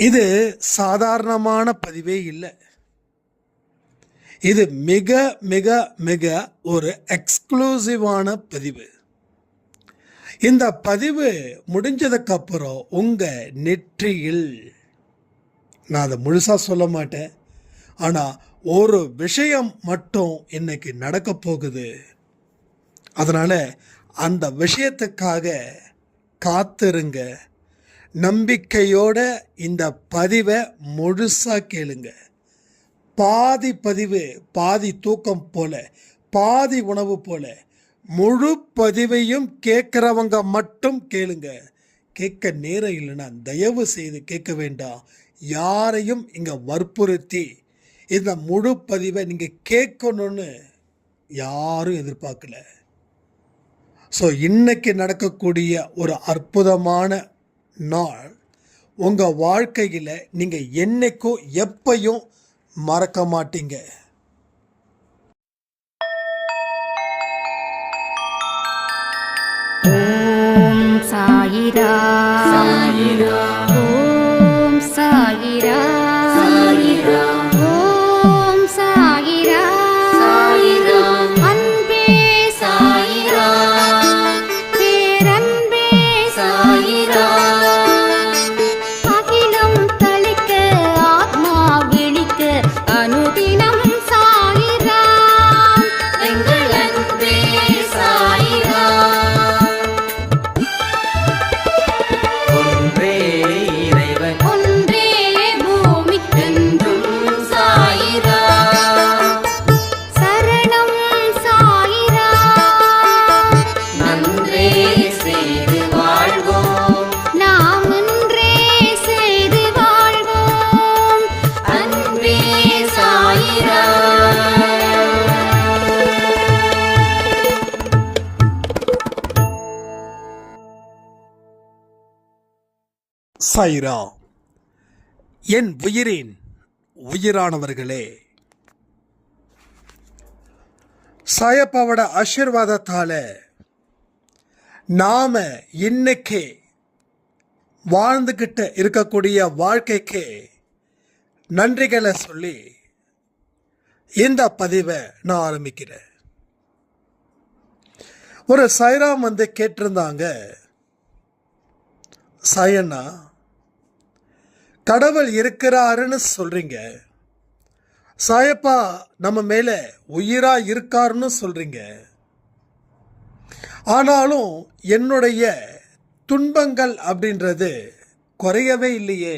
இது சாதாரணமான பதிவே இல்லை. இது மிக மிக மிக ஒரு எக்ஸ்க்ளூசிவான பதிவு. இந்த பதிவு முடிஞ்சதுக்கப்புறம் உங்கள் நெற்றியில், நான் அதை முழுசாக சொல்ல மாட்டேன், ஆனால் ஒரு விஷயம் மட்டும் இன்னைக்கு நடக்க போகுது. அதனால் அந்த விஷயத்துக்காக காத்திருங்க. நம்பிக்கையோட இந்த பதிவை முழுசாக கேளுங்க. பாதி பதிவு பாதி தூக்கம் போல, பாதி உணவு போல, முழு பதிவையும் கேட்குறவங்க மட்டும் கேளுங்க. கேட்க நேரம் இல்லைன்னா தயவு செய்து கேட்க வேண்டாம். யாரையும் இங்கே வற்புறுத்தி இந்த முழு பதிவை நீங்கள் கேட்கணும்னு யாரும் எதிர்பார்க்கல. ஸோ இன்னைக்கு நடக்கக்கூடிய ஒரு அற்புதமான நாள் உங்கள் வாழ்க்கையில் நீங்கள் என்னைக்கும் எப்பையும் மறக்க மாட்டீங்க. ஓம் சாயிரா சாயிரா, ஓம் சாயிரா சாயிரா, ஓம் சாயிரா சாயிரா, அன்பே சாயிரா, பேரன்பே சாயிரா, அகிலம் தளிக்க ஆத்மா விழிக்க அனுதினம் சாயிரா, எங்கள் அன்பே சாயிரா. ஒன்றே இறைவன், ஒன்றே பூமிக்கென்றும் சாயிரா, சரணம் சாயிரா, நன்றே செய்து வாழ்வோம், நாம் ஒன்றே செய்து வாழ்வோம், அன்பே சாயிரா. சாயிரா. என் உயிரின் உயிரானவர்களே, சாயப்பாவோட ஆசீர்வாதத்தால நாம இன்னைக்கு வாழ்ந்துக்கிட்டு இருக்கக்கூடிய வாழ்க்கைக்கு நன்றிகளை சொல்லி இந்த பதிவை நான் ஆரம்பிக்கிறேன். ஒரு சாய்ராம் கேட்டிருந்தாங்க, சாயண்ணா, கடவுள் இருக்கிறாருன்னு சொல்றீங்க, சாயப்பா நம்ம மேல உயிரா இருக்காருன்னு சொல்றீங்க, ஆனாலும் என்னுடைய துன்பங்கள் அப்படின்றது குறையவே இல்லையே,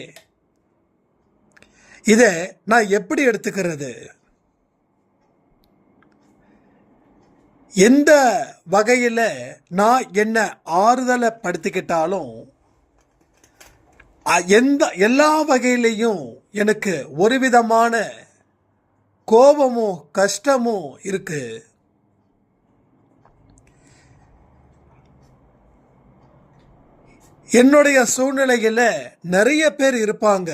இதை நான் எப்படி எடுத்துக்கிறது? எந்த வகையில் நான் என்ன ஆறுதலை படுத்திக்கிட்டாலும் எல்லா வகையிலையும் எனக்கு ஒரு விதமான கோபமும் கஷ்டமும் இருக்கு. என்னுடைய சூழ்நிலையில் நிறைய பேர் இருப்பாங்க,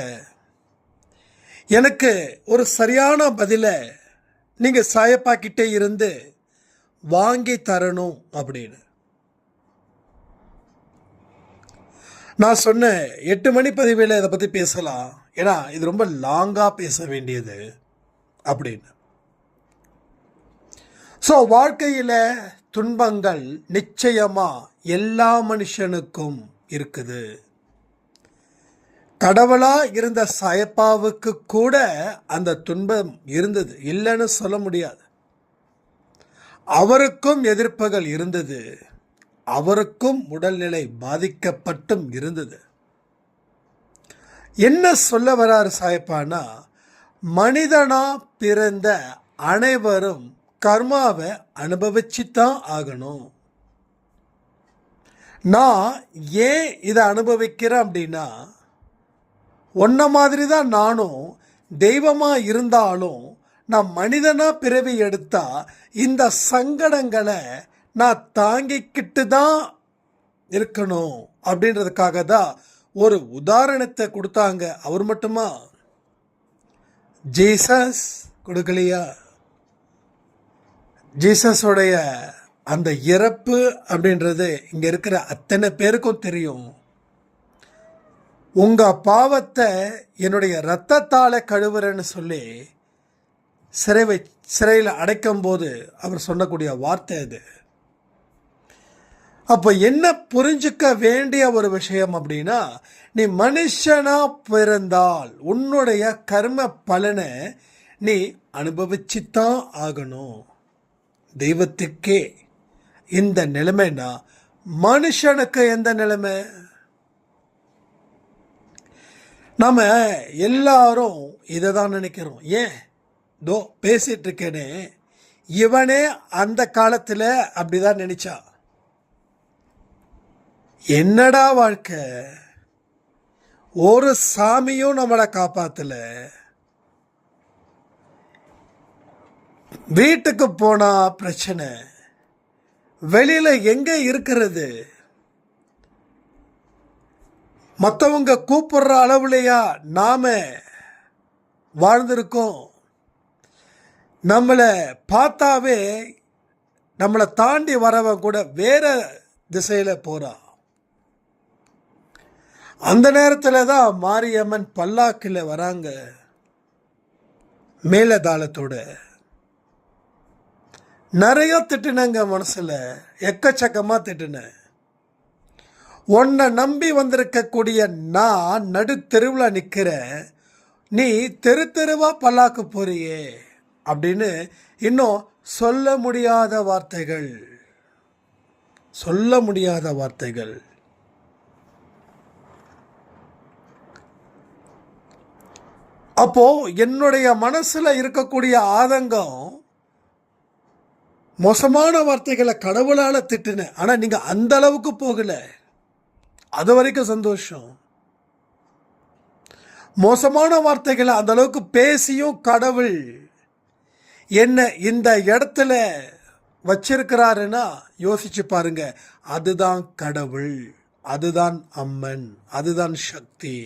எனக்கு ஒரு சரியான பதிலை நீங்க சாயப்பா கிட்டே இருந்து வாங்கி தரணும் அப்படின்னு. நான் சொன்னேன் 8 மணி பதிவில் இதை பற்றி பேசலாம், ஏன்னா இது ரொம்ப லாங்காக பேச வேண்டியது அப்படின்னு. ஸோ வாழ்க்கையில் துன்பங்கள் நிச்சயமாக எல்லா மனுஷனுக்கும் இருக்குது. கடவுளாக இருந்த சாயப்பாவுக்கு கூட அந்த துன்பம் இருந்தது, இல்லைன்னு சொல்ல முடியாது. அவருக்கும் எதிர்ப்புகள் இருந்தது, அவருக்கும் உடல்நிலை பாதிக்கப்பட்டும் இருந்தது. என்ன சொல்ல வராரு சாயப்பானா, மனிதனா பிறந்த அனைவரும் கர்மாவை அனுபவிச்சுத்தான் ஆகணும். நான் ஏன் இதை அனுபவிக்கிறேன் அப்படின்னா, ஒன்ன மாதிரி தான் நானும் தெய்வமா இருந்தாலும் நான் மனிதனா பிறவி எடுத்தா இந்த சங்கடங்களை நான் தாங்கிக்கிட்டு தான் இருக்கணும் அப்படின்றதுக்காக தான் ஒரு உதாரணத்தை கொடுத்தாங்க. அவர் மட்டுமா, ஜீசஸ் கொடுக்கலையா? ஜீசஸோடைய அந்த இறப்பு அப்படின்றது இங்கே இருக்கிற அத்தனை பேருக்கும் தெரியும். உங்கள் பாவத்தை என்னுடைய இரத்தத்தால் கழுவுறேன்னு சொல்லி சிறையில் அடைக்கும் போது அவர் சொல்லக்கூடிய வார்த்தை அது. அப்போ என்ன புரிஞ்சுக்க வேண்டிய ஒரு விஷயம் அப்படின்னா, நீ மனுஷனா பிறந்தால் உன்னுடைய கர்ம பலனை நீ அனுபவிச்சுத்தான் ஆகணும். தெய்வத்துக்கே இந்த நிலைமைனா மனுஷனுக்கு எந்த நிலைமை? நம்ம எல்லாரும் இதை தான் நினைக்கிறோம். ஏன் பேசிட்டு இருக்கேனே, இவனே அந்த காலத்தில் அப்படிதான் நினைச்சா. என்னடா வாழ்க்கை, ஒரு சாமியும் நம்மளை காப்பாத்தல, வீட்டுக்கு போனா பிரச்சனை, வெளியில எங்க இருக்கிறது, மற்றவங்க கூப்பிடுற அளவுலையா நாம வாழ்ந்திருக்கோம். நம்மளை பார்த்தாவே நம்மளை தாண்டி வரவன் கூட வேற திசையில போறான். அந்த நேரத்தில் தான் மாரியம்மன் பல்லாக்கில் வராங்க மேலதாளத்தோட. நிறைய திட்டுனங்க, மனசுல எக்கச்சக்கமாக திட்டுனேன். உன்னை நம்பி வந்திருக்கக்கூடிய நான் நடு தெருவில் நிற்கிறேன், நீ தெரு தெருவா பல்லாக்கு போறியே அப்படின்னு இன்னும் சொல்ல முடியாத வார்த்தைகள், சொல்ல முடியாத வார்த்தைகள். அப்போ என்னுடைய மனசுல இருக்கக்கூடிய ஆதங்கம், மோசமான வார்த்தைகளை கடவுளால திட்டுனேன். ஆனா நீங்க அந்த அளவுக்கு போகல, அது வரைக்கும் சந்தோஷம். மோசமான வார்த்தைகளை அந்த அளவுக்கு பேசியும் கடவுள் என்ன இந்த இடத்துல வச்சிருக்கிறாருன்னா யோசிச்சு பாருங்க. அதுதான் கடவுள், அதுதான் அம்மன், அதுதான் சக்தி.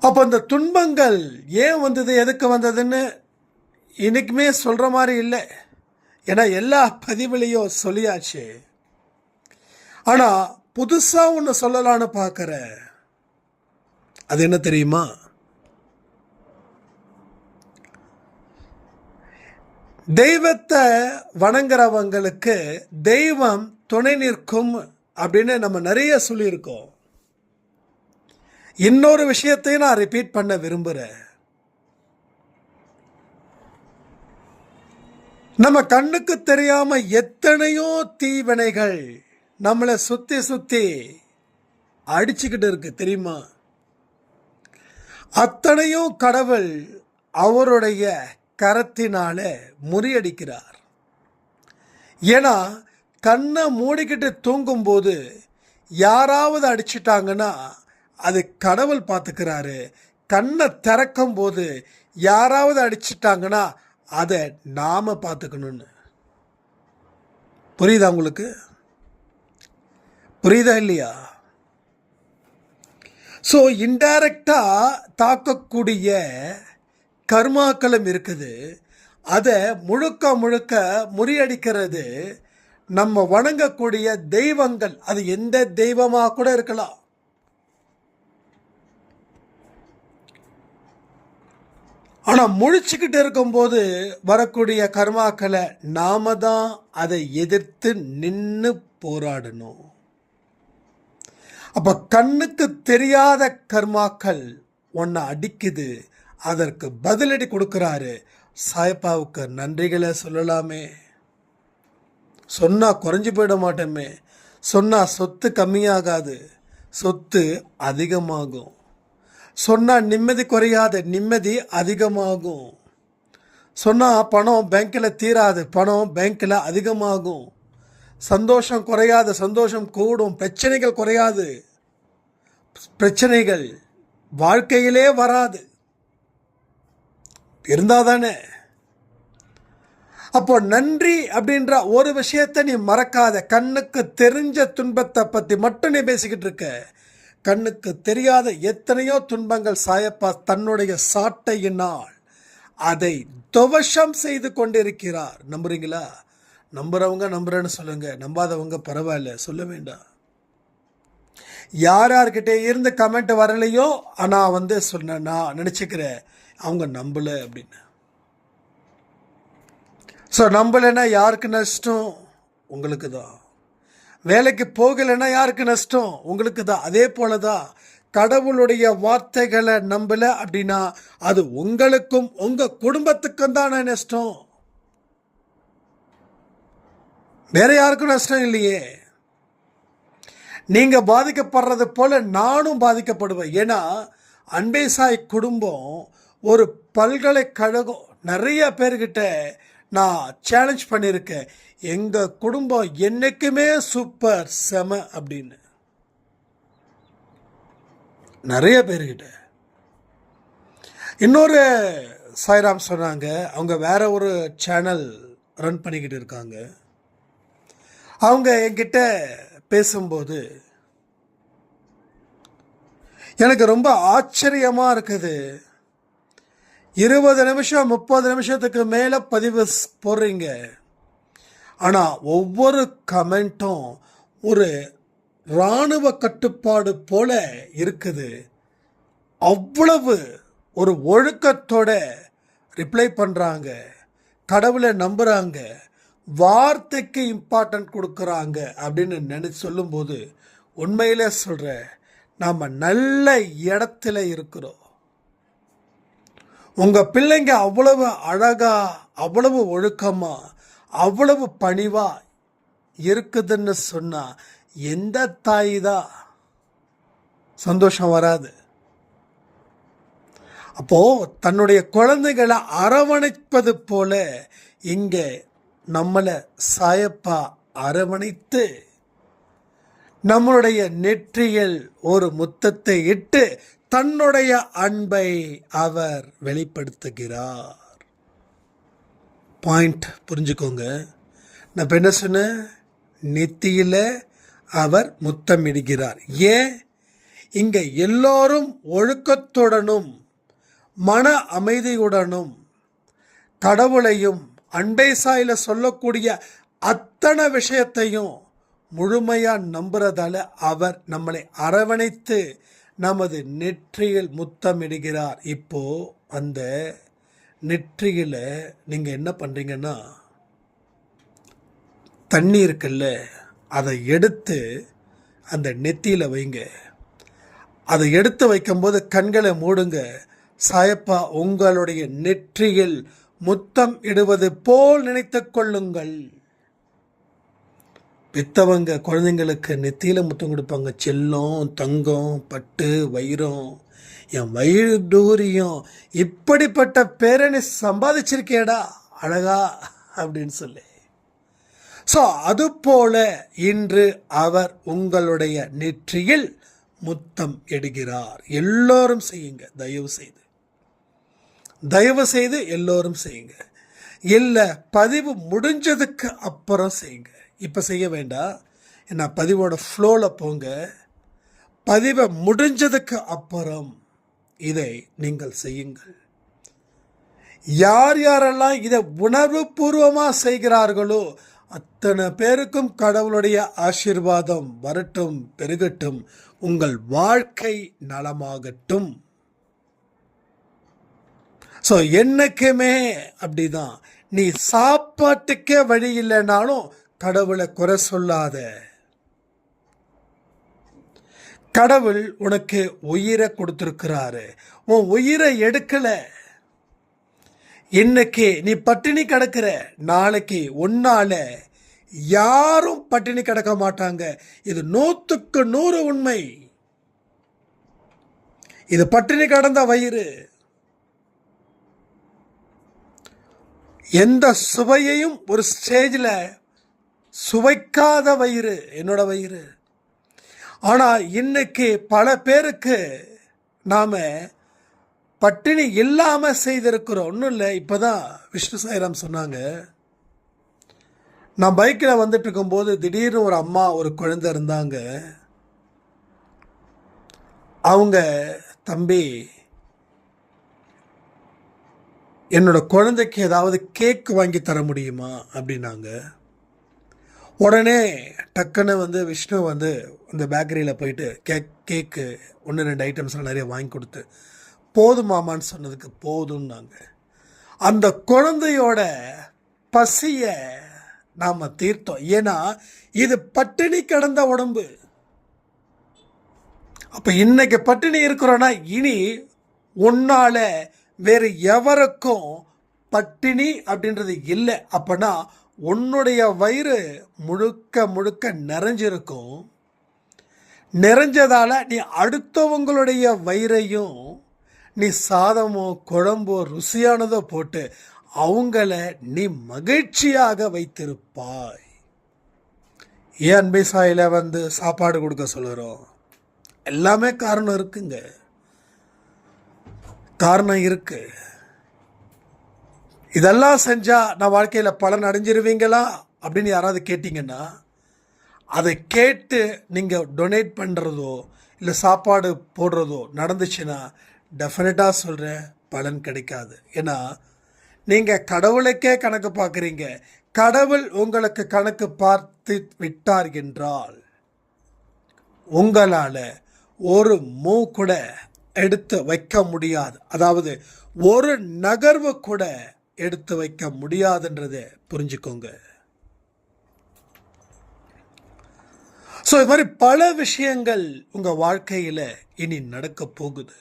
அப்போ இந்த துன்பங்கள் ஏன் வந்தது, எதுக்கு வந்ததுன்னு இன்னைக்குமே சொல்ற மாதிரி இல்லை. ஏன்னா எல்லா பதிவுலையும் சொல்லியாச்சு. ஆனா புதுசா ஒன்று சொல்லலான்னு பார்க்குற, அது என்ன தெரியுமா? தெய்வத்தை வணங்குறவங்களுக்கு தெய்வம் துணை நிற்கும் அப்படின்னு நம்ம நிறைய சொல்லியிருக்கோம். இன்னொரு விஷயத்தையும் நான் ரிப்பீட் பண்ண விரும்புகிறேன். நம்ம கண்ணுக்கு தெரியாம எத்தனையோ தீவினைகள் நம்மளை சுத்தி சுத்தி அடிச்சுக்கிட்டு இருக்கு தெரியுமா? அத்தனையும் கடவுள் அவருடைய கரத்தினால முறியடிக்கிறார். ஏன்னா கண்ணை மூடிக்கிட்டு தூங்கும்போது யாராவது அடிச்சிட்டாங்கன்னா அது கடவுள் பார்த்துக்கிறாரு. கண்ணை திறக்கும் போது யாராவது அடிச்சிட்டாங்கன்னா அதை நாம பார்த்துக்கணும்னு. புரியுதா உங்களுக்கு? புரியுதா இல்லையா? ஸோ இன்டைரக்டா தாக்கக்கூடிய கர்மாக்களும் இருக்குது. அதை முழுக்க முழுக்க முறியடிக்கிறது நம்ம வணங்கக்கூடிய தெய்வங்கள். அது எந்த தெய்வமாக கூட இருக்கலாம். ஆனால் முழிச்சுக்கிட்டு இருக்கும்போது வரக்கூடிய கர்மாக்களை நாம தான் அதை எதிர்த்து நின்று போராடணும். அப்போ கண்ணுக்கு தெரியாத கர்மாக்கள் ஒன்றை அடிக்குது, அதற்கு பதிலடி கொடுக்குறாரு. சாயப்பாவுக்கு நன்றிகளை சொல்லலாமே, சொன்னா குறைஞ்சி போயிட மாட்டோமே. சொன்னா சொத்து கம்மியாகாது, சொத்து அதிகமாகும். சொன்னால் நிம்மதி குறையாத, நிம்மதி அதிகமாகும். சொன்னால் பணம் பேங்க்கில் தீராது, பணம் பேங்க்கில் அதிகமாகும். சந்தோஷம் குறையாத, சந்தோஷம் கூடும். பிரச்சனைகள் குறையாது, பிரச்சனைகள் வாழ்க்கையிலே வராது. இருந்தால் தானே. அப்போ நன்றி அப்படின்ற ஒரு விஷயத்தை நீ மறக்காத. கண்ணுக்கு தெரிஞ்ச துன்பத்தை பற்றி மட்டும் நீ பேசிக்கிட்டு இருக்க. கண்ணுக்கு தெரியாத எத்தனையோ துன்பங்கள் சாயப்பா தன்னுடைய சாட்டையினால் அதை துவசம் செய்து கொண்டிருக்கிறார். நம்புறீங்களா? நம்புறவங்க நம்புறேன்னு சொல்லுங்க, நம்பாதவங்க பரவாயில்ல, சொல்ல வேண்டாம். யார் யார்கிட்ட இருந்து கமெண்ட் வரலையோ நான் சொன்னேன், நான் நினச்சிக்கிறேன் அவங்க நம்பலை அப்படின்னு. ஸோ நம்பலைன்னா யாருக்கு நஷ்டம்? உங்களுக்கு தான். வேலைக்கு போகலைன்னா யாருக்கு நஷ்டம்? உங்களுக்கு தான். அதே போல தான் கடவுளுடைய வார்த்தைகளை நம்பலை அப்படின்னா அது உங்களுக்கும் உங்கள் குடும்பத்துக்கும் தானே நஷ்டம், வேற யாருக்கும் நஷ்டம் இல்லையே. நீங்கள் பாதிக்கப்படுறது போல நானும் பாதிக்கப்படுவேன். ஏன்னா அன்பே சாய் குடும்பம் ஒரு பல்கலைக்கழகம். நிறைய பேர்கிட்ட நான் சேலஞ்ச் பண்ணியிருக்கேன், எங்கள் குடும்பம் என்றைக்குமே சூப்பர் செம அப்படின்னு. நிறைய பேர்கிட்ட. இன்னொரு சாய்ராம் சொன்னாங்க, அவங்க வேற ஒரு சேனல் ரன் பண்ணிக்கிட்டு இருக்காங்க. அவங்க என்கிட்ட பேசும்போது எனக்கு ரொம்ப ஆச்சரியமாக இருக்குது. 20 நிமிஷம் 30 நிமிஷத்துக்கு மேலே பதிவு போடுறீங்க, ஆனால் ஒவ்வொரு கமெண்ட்டும் ஒரு இராணுவ கட்டுப்பாடு போல இருக்குது. அவ்வளவு ஒரு ஒழுக்கத்தோட ரிப்ளை பண்ணுறாங்க, கடவுளை நம்புகிறாங்க, வார்த்தைக்கு இம்பார்ட்டன்ட் கொடுக்குறாங்க அப்படின்னு சொல்லும்போது உண்மையிலே சொல்கிறேன், நாம் நல்ல இடத்துல இருக்கிறோம். உங்கள் பிள்ளைங்க அவ்வளவு அழகாக, அவ்வளவு ஒழுக்கமாக, அவ்வளவு பணிவாக இருக்குதுன்னு சொன்னால் எந்த தாய் தான் சந்தோஷம் வராது? அப்போது தன்னுடைய குழந்தைகளை அரவணைப்பது போல இங்கே நம்மளை சாயப்பா அரவணைத்து நம்மளுடைய நெற்றியில் ஒரு முத்தத்தை இட்டு தன்னுடைய அன்பை அவர் வெளிப்படுத்துகிறார். பாயிண்ட் புரிஞ்சுக்கோங்க. நான் இப்போ என்ன சொன்னேன்? நெத்தியில் அவர் முத்தமிடுகிறார். ஏன்? இங்கே எல்லோரும் ஒழுக்கத்துடனும் மன அமைதியுடனும் கடவுளையும் அன்பே சாயில சொல்லக்கூடிய அத்தனை விஷயத்தையும் முழுமையாக நம்புறதால அவர் நம்மளை அரவணைத்து நமது நெற்றியில் முத்தமிடுகிறார். இப்போ அந்த நெற்றியில் நீங்கள் என்ன பண்ணுறீங்கன்னா, தண்ணி இருக்குல்ல, அதை எடுத்து அந்த நெத்தியில் வைங்க. அதை எடுத்து வைக்கும்போது கண்களை மூடுங்க. சாயப்பா உங்களுடைய நெற்றியில் முத்தம் இடுவது போல் நினைத்து கொள்ளுங்கள். பெத்தவங்க குழந்தைங்களுக்கு நெத்தியில் முத்தம் கொடுப்பாங்க. செல்லம், தங்கம், பட்டு, வைரம், என் வைடூரியம், இப்படிப்பட்ட பேரை சம்பாதிச்சிருக்கேடா அழகா அப்படின்னு சொல்லி. ஸோ அதுபோல இன்று அவர் உங்களுடைய நெற்றியில் முத்தம் இடுகிறார். எல்லோரும் செய்யுங்க, தயவு செய்து எல்லோரும் செய்யுங்க. இல்லை பதிவு முடிஞ்சதுக்கு அப்புறம் செய்யுங்க, இப்போ செய்ய வேண்டாம். என்ன பதிவோட ஃப்ளோவில் போங்க. பதிவை முடிஞ்சதுக்கு அப்புறம் இதை நீங்கள் செய்யுங்கள். யார் யாரெல்லாம் இதை உணர்வு பூர்வமாக செய்கிறார்களோ அத்தனை பேருக்கும் கடவுளுடைய ஆசீர்வாதம் வரட்டும், பெருகட்டும், உங்கள் வாழ்க்கை நலமாகட்டும். ஸோ என்னைக்குமே அப்படிதான். நீ சாப்பாட்டுக்கே வழி இல்லைனாலும் கடவுளை குறை சொல்லாத. கடவுள் உனக்கு உயிரை கொடுத்துருக்கிறாரு, உன் உயிரை எடுக்கல. இன்னைக்கு நீ பட்டினி கிடக்கிற, நாளைக்கு உன்னால யாரும் பட்டினி கிடக்க மாட்டாங்க. இது 100க்கு 100 உண்மை. இது பட்டினி கடந்த வயிறு. எந்த சுவையையும் ஒரு ஸ்டேஜில் சுவைக்காத வயிறு என்னோட வயிறு. ஆனால் இன்னைக்கு பல பேருக்கு நாம் பட்டினி இல்லாமல் செய்திருக்கிறோம். ஒன்றும் இல்லை, இப்போ தான் விஷ்ணு சாய்ராம் சொன்னாங்க, நான் பைக்கில் வந்துட்டு இருக்கும்போது திடீர்னு ஒரு அம்மா ஒரு குழந்தை இருந்தாங்க. அவங்க, தம்பி என்னோட குழந்தைக்கு ஏதாவது கேக் வாங்கி தர முடியுமா அப்படின்னாங்க. உடனே டக்குன்னு விஷ்ணு இந்த பேக்கரியில் போயிட்டு கேக்கு 1-2 ஐட்டம்ஸ்லாம் நிறைய வாங்கி கொடுத்து போதுமாமான்னு சொன்னதுக்கு போதும்னாங்க. அந்த குழந்தையோட பசியை நாம் தீர்த்தோம். ஏன்னா இது பட்டினி கிடந்த உடம்பு. அப்போ இன்னைக்கு பட்டினி இருக்கிறோன்னா இனி உன்னால வேறு எவருக்கும் பட்டினி அப்படின்றது இல்லை. அப்போனா உன்னுடைய வயிறு முழுக்க முழுக்க நிறைஞ்சிருக்கும். நிறைஞ்சதால நீ அடுத்தவங்களுடைய வயிறையும் நீ சாதமோ குழம்போ ருசியானதோ போட்டு அவங்கள நீ மகிழ்ச்சியாக வைத்திருப்பாய். ஏன் அன்பை சாயில சாப்பாடு கொடுக்க சொல்லுறோம்? எல்லாமே காரணம் இருக்குங்க, காரணம் இருக்கு. இதெல்லாம் செஞ்சா நான் வாழ்க்கையில் பலன் அடைஞ்சிருவீங்களா அப்படின்னு யாராவது கேட்டிங்கன்னா, அதை கேட்டு நீங்கள் டொனேட் பண்ணுறதோ இல்லை சாப்பாடு போடுறதோ நடந்துச்சுன்னா டெஃபினட்டாக சொல்கிறேன், பலன் கிடைக்காது. ஏன்னா நீங்கள் கடவுளுக்கே கணக்கு பார்க்குறீங்க. கடவுள் உங்களுக்கு கணக்கு பார்த்து விட்டார் என்றால் உங்களால் ஒரு மூ கூட எடுத்து வைக்க முடியாது. அதாவது ஒரு நகர்வு கூட எடுத்து வைக்க முடியாதுன்றதை புரிஞ்சுக்கோங்க. ஸோ இது மாதிரி பல விஷயங்கள் உங்கள் வாழ்க்கையில் இனி நடக்க போகுது.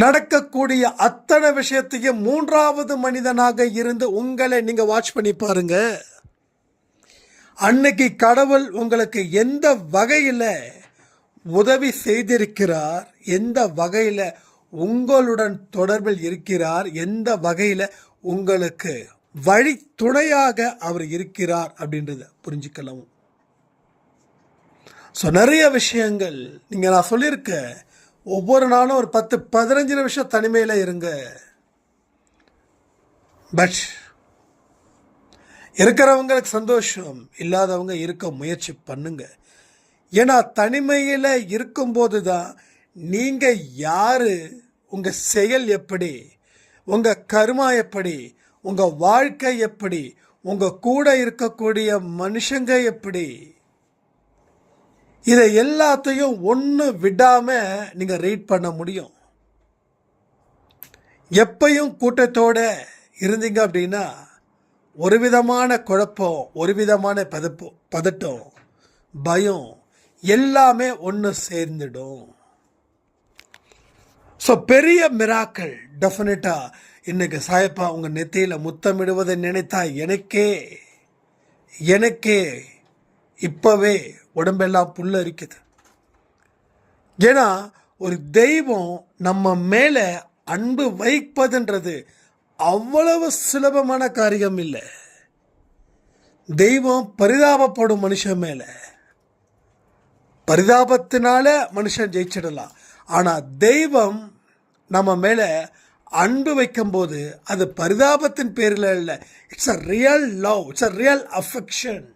நடக்கக்கூடிய அத்தனை விஷயத்தையும் 3வது மனிதனாக இருந்து உங்களை நீங்கள் வாட்ச் பண்ணி பாருங்க. அன்னைக்கு கடவுள் உங்களுக்கு எந்த வகையில் உதவி செய்திருக்கிறார், எந்த வகையில் உங்களுடன் தொடர்பில் இருக்கிறார், எந்த வகையில் உங்களுக்கு வழி துணையாக அவர் இருக்கிறார் அப்படின்றத புரிஞ்சுக்கலாம். ஸோ நிறைய விஷயங்கள் நீங்கள் நான் சொல்லியிருக்க, ஒவ்வொரு நாளும் ஒரு 10-15 நிமிஷம் தனிமையில் இருங்க. பட் இருக்கிறவங்களுக்கு சந்தோஷம், இல்லாதவங்க இருக்க முயற்சி பண்ணுங்க. ஏன்னா தனிமையில் இருக்கும்போது தான் நீங்கள் யார், உங்கள் செயல் எப்படி, உங்கள் கர்மா எப்படி, உங்கள் வாழ்க்கை எப்படி, உங்கள் கூட இருக்கக்கூடிய மனுஷங்க எப்படி, இதை எல்லாத்தையும் ஒன்று விடாமல் நீங்கள் ரீட் பண்ண முடியும். எப்பையும் கூட்டத்தோடு இருந்தீங்க அப்படின்னா ஒரு விதமான குழப்பம், ஒரு விதமான பதட்டம், பயம் எல்லாமே ஒன்று சேர்ந்துடும். ஸோ பெரிய மிராக்கள் டெஃபினட்டாக இன்னைக்கு சாயப்பா உங்கள் நெத்தியில் முத்தமிடுவதை நினைத்தா எனக்கே இப்போவே உடம்பெல்லாம் புல்லரிக்குது. ஏன்னா ஒரு தெய்வம் நம்ம மேலே அன்பு வைப்பதுன்றது அவ்வளவு சுலபமான காரியம் இல்லை. தெய்வம் பரிதாபப்படும் மனுஷன் மேலே. பரிதாபத்தினால மனுஷன் ஜெயிச்சிடலாம். ஆனால் தெய்வம் நம்ம மேலே அன்பு வைக்கும்போது அது பரிதாபத்தின் பேரில் இல்லை. It's a real love, it's a real affection.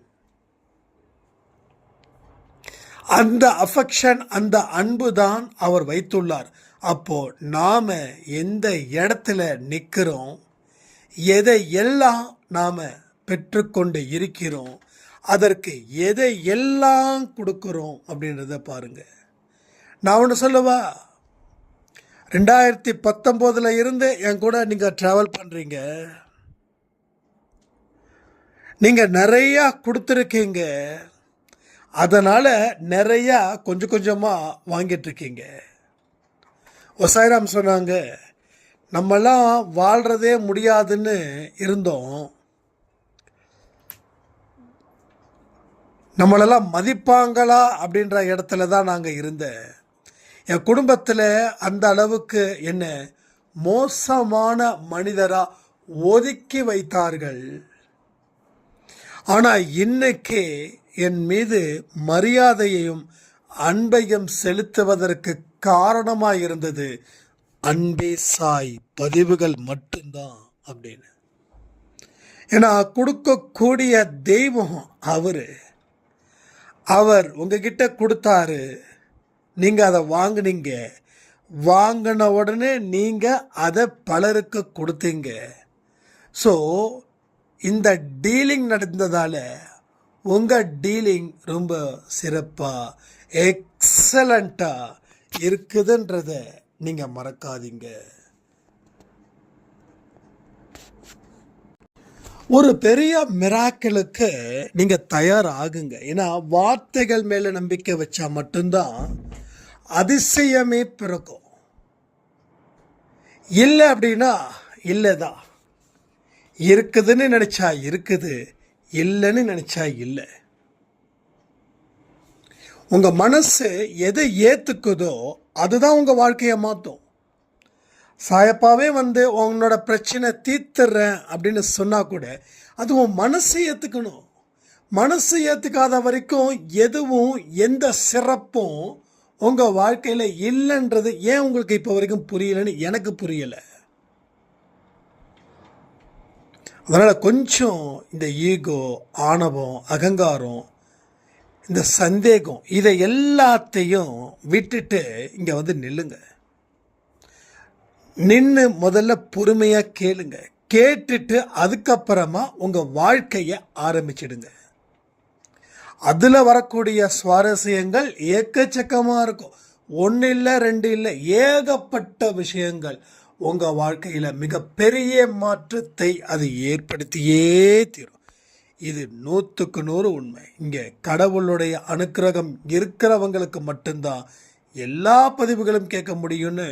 அந்த அஃபெக்ஷன், அந்த அன்பு தான் அவர் வைத்துள்ளார். அப்போ நாம் எந்த இடத்துல நிற்கிறோம், எதை எல்லாம் நாம் பெற்றுக்கொண்டு இருக்கிறோம், அதற்கு எதை எல்லாம் கொடுக்குறோம் அப்படின்றத பாருங்க. நான் ஒன்று சொல்லவா, 2019 இருந்து என் கூட நீங்கள் ட்ராவல் பண்ணுறீங்க, நீங்கள் நிறையா கொடுத்துருக்கீங்க, அதனால் நிறையா கொஞ்சம் கொஞ்சமாக வாங்கிட்டுருக்கீங்க. ஒசாயிராம் சொன்னாங்க, நம்மெல்லாம் வாழ்கிறதே முடியாதுன்னு இருந்தோம், நம்மளெல்லாம் மதிப்பாங்களா அப்படின்ற இடத்துல தான் நாங்கள் இருந்தேன். என் குடும்பத்தில் அந்த அளவுக்கு என்ன மோசமான மனிதராக ஒதுக்கி வைத்தார்கள். ஆனால் இன்னைக்கு என் மீது மரியாதையையும் அன்பையும் செலுத்துவதற்கு காரணமாக இருந்தது அன்பே சாய் பதிவுகள் மட்டும்தான் அப்படின்னு. ஏன்னா கொடுக்கக்கூடிய தெய்வம் அவர் உங்ககிட்ட கொடுத்தாரு, நீங்கள் அதை வாங்கினீங்க, வாங்கின உடனே நீங்கள் அதை பலருக்கு கொடுத்தீங்க. ஸோ இந்த டீலிங் நடந்ததால் உங்கள் டீலிங் ரொம்ப சிறப்பாக எக்ஸலண்ட்டாக இருக்குதுன்றத நீங்கள் மறக்காதீங்க. ஒரு பெரிய மிராக்கிளுக்கு நீங்கள் தயாராகுங்க. ஏன்னா வார்த்தைகள் மேலே நம்பிக்கை வச்சா மட்டும்தான் அதிசயமே பிறக்கும். இல்லை அப்படின்னா இல்லை தான். இருக்குதுன்னு நினச்சா இருக்குது, இல்லைன்னு நினச்சா இல்லை. உங்கள் மனசு எதை ஏற்றுக்குதோ அதுதான் உங்கள் வாழ்க்கையை மாற்றும். சாயப்பாவே உன்னோட பிரச்சனை தீர்த்துறேன் அப்படின்னு சொன்னால் கூட அது உன் மனசை ஏற்றுக்கணும். மனசு ஏற்றுக்காத வரைக்கும் எதுவும் எந்த சிறப்பும் உங்கள் வாழ்க்கையில் இல்லைன்றது ஏன் உங்களுக்கு இப்போ வரைக்கும் புரியலைன்னு எனக்கு புரியலை. அதனால் கொஞ்சம் இந்த ஈகோ, ஆணவம், அகங்காரம், இந்த சந்தேகம் இதை எல்லாத்தையும் விட்டுட்டு இங்கே நில்லுங்க. நின்று முதல்ல பொறுமையாக கேளுங்க. கேட்டுட்டு அதுக்கப்புறமா உங்கள் வாழ்க்கையை ஆரம்பிச்சிடுங்க. அதில் வரக்கூடிய சுவாரஸ்யங்கள் ஏக்கச்சக்கமாக இருக்கும். ஒன்று இல்லை, ரெண்டு இல்லை, ஏகப்பட்ட விஷயங்கள் உங்கள் வாழ்க்கையில் மிகப்பெரிய மாற்றத்தை அது ஏற்படுத்தியே தீரும். இது 100க்கு 100 உண்மை. இங்கே கடவுளுடைய அனுக்கிரகம் இருக்கிறவங்களுக்கு மட்டும்தான் எல்லா பதிவுகளும் கேட்க முடியும்னு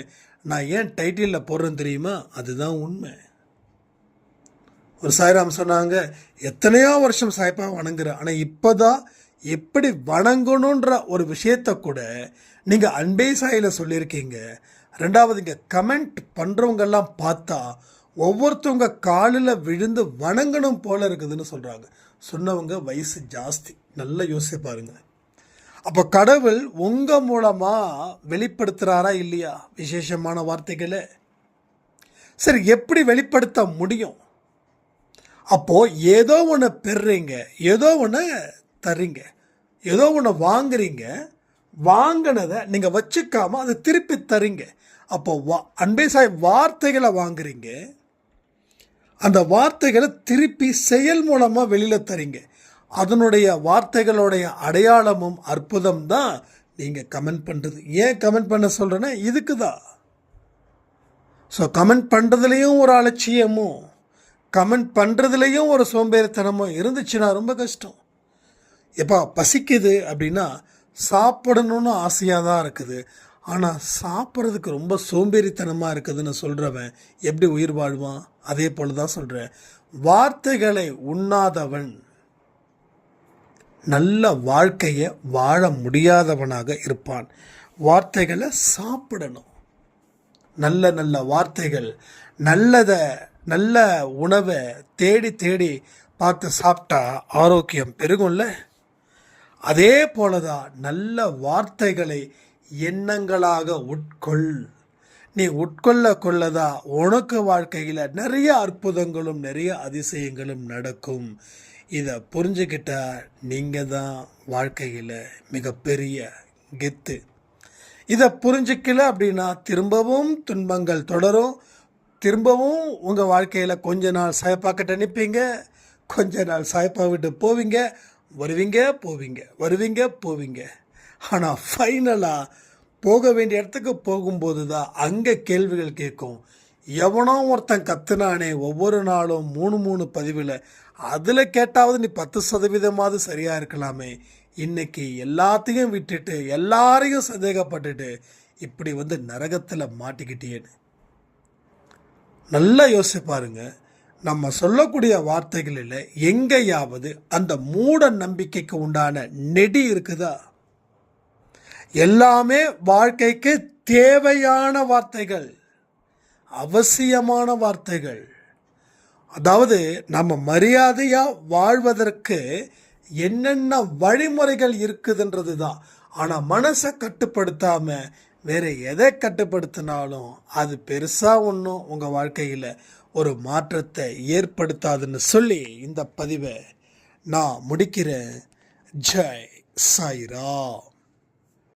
நான் ஏன் டைட்டிலில் போடுறேன்னு தெரியுமா? அதுதான் உண்மை. ஒரு சாய்ராம் சொன்னாங்க, எத்தனையோ வருஷம் சாய்ப்பா வணங்குறேன், ஆனால் இப்போ தான் எப்படி வணங்கணுன்ற ஒரு விஷயத்தை கூட நீங்கள் அன்பே சாயில் சொல்லியிருக்கீங்க. ரெண்டாவது, இங்கே கமெண்ட் பண்ணுறவங்கெல்லாம் பார்த்தா ஒவ்வொருத்தவங்க காலில் விழுந்து வணங்கணும் போல இருக்குதுன்னு சொல்கிறாங்க. சொன்னவங்க வயசு ஜாஸ்தி. நல்லா யோசிச்சு பாருங்க. அப்போ கடவுள் உங்கள் மூலமாக வெளிப்படுத்துகிறாரா இல்லையா விசேஷமான வார்த்தைகளை? சரி, எப்படி வெளிப்படுத்த முடியும்? அப்போது ஏதோ ஒன்று பெறுறீங்க, ஏதோ ஒன்று தர்றீங்க, ஏதோ ஒன்று வாங்குறீங்க. வாங்கினதை நீங்கள் வச்சுக்காம அதை திருப்பி தரீங்க. அப்போ அன்பே சாய் வார்த்தைகளை வாங்குறீங்க, அந்த வார்த்தைகளை திருப்பி செயல் மூலமாக வெளியில் தரீங்க. அதனுடைய வார்த்தைகளுடைய அடையாளமும் அற்புதம் தான் நீங்கள் கமெண்ட் பண்ணுறது. ஏன் கமெண்ட் பண்ண சொல்கிறேன்னா இதுக்கு தான். ஸோ கமெண்ட் பண்ணுறதுலேயும் ஒரு அலட்சியமும் கமெண்ட் பண்ணுறதுலேயும் ஒரு சோம்பேறித்தனமும் இருந்துச்சுன்னா ரொம்ப கஷ்டம். எப்போ பசிக்குது அப்படின்னா சாப்பிடணுன்னு ஆசையாக தான் இருக்குது, ஆனால் சாப்பிட்றதுக்கு ரொம்ப சோம்பேறித்தனமாக இருக்குதுன்னு சொல்கிறவன் எப்படி உயிர் வாழ்வான்? அதே போல் தான் சொல்கிறேன், வார்த்தைகளை உண்ணாதவன் நல்ல வாழ்க்கையை வாழ முடியாதவனாக இருப்பான். வார்த்தைகளை சாப்பிடணும். நல்ல நல்ல வார்த்தைகள், நல்ல உணவை தேடி தேடி பார்த்து சாப்பிட்டா ஆரோக்கியம் பெருகும்ல. அதே போல தான் நல்ல வார்த்தைகளை எண்ணங்களாக உட்கொள். நீ உட்கொள்ள கொள்ளதான் உனக்கு வாழ்க்கையில் நிறைய அற்புதங்களும் நிறைய அதிசயங்களும் நடக்கும். இதை புரிஞ்சுக்கிட்டா நீங்கள் தான் வாழ்க்கையில் மிகப்பெரிய கெத்து. இதை புரிஞ்சிக்கல அப்படின்னா திரும்பவும் துன்பங்கள் தொடரும். திரும்பவும் உங்கள் வாழ்க்கையில் கொஞ்ச நாள் சாயப்பாக்கிட்ட நிற்பீங்க, கொஞ்ச நாள் சாயப்பா விட்டு போவீங்க, வருவீங்க போவீங்க, வருவீங்க போவீங்க. ஆனால் ஃபைனலாக போக வேண்டிய இடத்துக்கு போகும்போது தான் அங்கே கேள்விகள் கேட்கும். எவனோ ஒருத்தன் கத்துனானே ஒவ்வொரு நாளும் 3 பதிவில், அதில் கேட்டாவது நீ 10% சரியாக இருக்கலாமே, இன்னைக்கு எல்லாத்தையும் விட்டுட்டு எல்லாரையும் சந்தேகப்பட்டுட்டு இப்படி நரகத்தில் மாட்டிக்கிட்டேன்னு. நல்லா யோசிச்சு பாருங்க. நம்ம சொல்லக்கூடிய வார்த்தைகளில் எங்கேயாவது அந்த மூட நம்பிக்கைக்கு உண்டான நெடி இருக்குதா? எல்லாமே வாழ்க்கைக்கு தேவையான வார்த்தைகள், அவசியமான வார்த்தைகள். அதாவது நம்ம மரியாதையாக வாழ்வதற்கு என்னென்ன வழிமுறைகள் இருக்குதுன்றது தான். ஆனால் மனசை கட்டுப்படுத்தாமல் வேறு எதை கட்டுப்படுத்தினாலும் அது பெருசாக ஒன்றும் உங்கள் வாழ்க்கையில் ஒரு மாற்றத்தை ஏற்படுத்தாதுன்னு சொல்லி இந்த பதிவை நான் முடிக்கிறேன். ஜெய் சாய்ராம்.